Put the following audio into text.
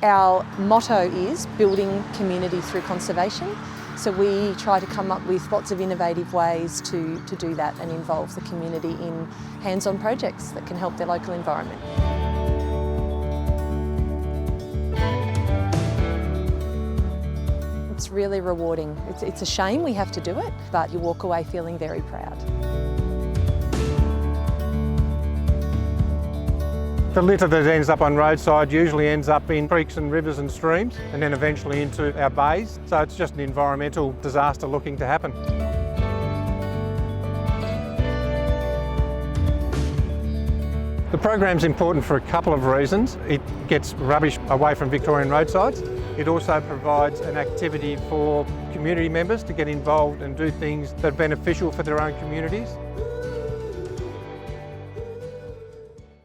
Our motto is building community through conservation. So we try to come up with lots of innovative ways to do that and involve the community in hands-on projects that can help their local environment. It's really rewarding. It's a shame we have to do it, but you walk away feeling very proud. The litter that ends up on roadside usually ends up in creeks and rivers and streams and then eventually into our bays. So it's just an environmental disaster looking to happen. The program's important for a couple of reasons. It gets rubbish away from Victorian roadsides. It also provides an activity for community members to get involved and do things that are beneficial for their own communities.